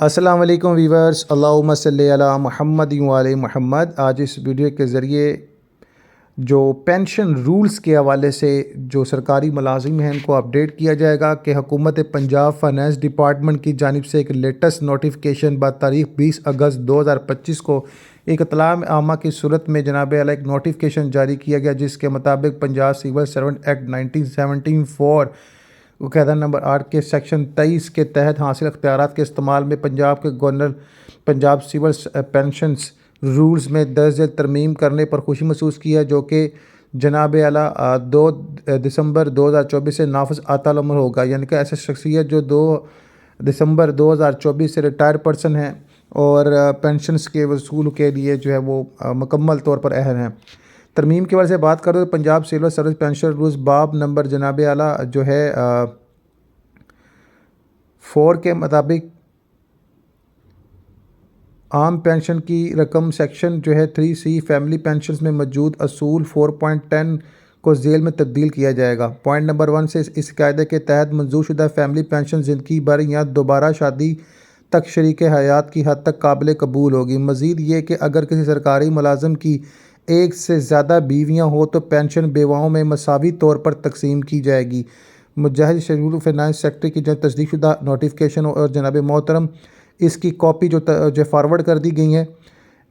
السلام علیکم ویورز، اللہم صلی علی محمد و علی محمد۔ آج اس ویڈیو کے ذریعے جو پینشن رولز کے حوالے سے جو سرکاری ملازم ہیں ان کو اپڈیٹ کیا جائے گا کہ حکومت پنجاب فائنانس ڈپارٹمنٹ کی جانب سے ایک لیٹسٹ نوٹیفیکیشن بتاریخ 20 اگست 2025 کو ایک اطلاع عامہ کی صورت میں جناب اعلیٰ ایک نوٹیفیکیشن جاری کیا گیا، جس کے مطابق پنجاب سول سرونٹ ایکٹ 1974 قاعدہ نمبر 8 کے سیکشن 23 کے تحت حاصل اختیارات کے استعمال میں پنجاب کے governor Punjab civil pensions rules میں درج ذیل ترمیم کرنے پر خوشی محسوس کی ہے، جو کہ جناب اعلیٰ 2 دسمبر 2024 سے نافذ العمل ہوگا۔ یعنی کہ ایسے شخصیت جو 2 دسمبر 2024 سے ریٹائر پرسن ہیں اور پینشنز کے وصول کے لیے جو ہے وہ مکمل طور پر اہل ہیں۔ ترمیم کے بارے سے بات کرو تو Punjab civil service pension rules باب نمبر جناب اعلیٰ جو ہے 4 کے مطابق عام پینشن کی رقم سیکشن جو ہے 3C فیملی پینشنز میں موجود اصول 4.10 کو ذیل میں تبدیل کیا جائے گا۔ پوائنٹ نمبر 1 سے اس قاعدے کے تحت منظور شدہ فیملی پینشن زندگی بھر یا دوبارہ شادی تک شریک حیات کی حد تک قابل قبول ہوگی۔ مزید یہ کہ اگر کسی سرکاری ملازم کی ایک سے زیادہ بیویاں ہوں تو پینشن بیواؤں میں مساوی طور پر تقسیم کی جائے گی۔ مجہز شیڈول فائنانس سیکرٹری کی جو تصدیق شدہ نوٹیفیکیشن اور جناب محترم اس کی کاپی جو فارورڈ کر دی گئی ہیں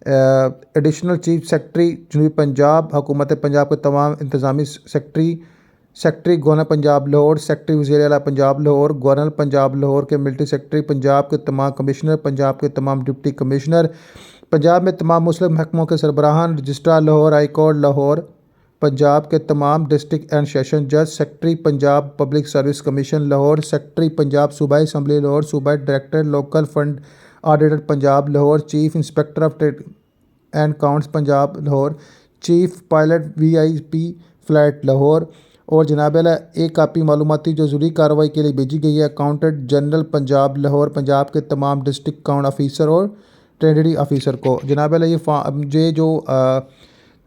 ایڈیشنل چیف سیکرٹری جنوبی پنجاب حکومت پنجاب کے تمام انتظامی secretary governor Punjab Lahore, secretary وزیر اعلیٰ پنجاب لاہور، گورنر پنجاب لاہور کے ملٹری سیکرٹری، پنجاب کے تمام کمشنر، پنجاب کے تمام ڈپٹی کمشنر، پنجاب میں تمام مسلم محکموں کے سربراہان، registrar Lahore high court Lahore, Punjab کے تمام ڈسٹرکٹ اینڈ سیشن جج، secretary Punjab public service commission Lahore, secretary Punjab صوبائی اسمبلی لاہور، صوبائی director local fund auditor Punjab Lahore, chief inspector of trade and accounts Punjab Lahore, chief pilot VIP flight Lahore, اور جناب علیہ ایک کاپی معلوماتی جو ضروری کارروائی کے لیے بھیجی گئی ہے اکاؤنٹنٹ جنرل پنجاب لاہور، پنجاب کے تمام ڈسٹرکٹ اکاؤنٹ آفیسر اور ٹریجری آفیسر کو۔ جناب علیہ یہ جو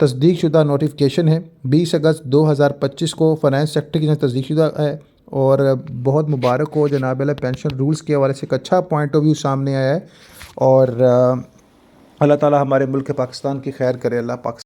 تصدیق شدہ نوٹیفیکیشن ہے 20 اگست 2025 کو فائنانس سیکرٹری کی تصدیق شدہ ہے، اور بہت مبارک ہو جناب علیہ۔ پینشن رولز کے حوالے سے ایک اچھا پوائنٹ آف ویو سامنے آیا ہے، اور اللہ تعالی ہمارے ملک پاکستان کی خیر کرے۔ اللہ پاکستان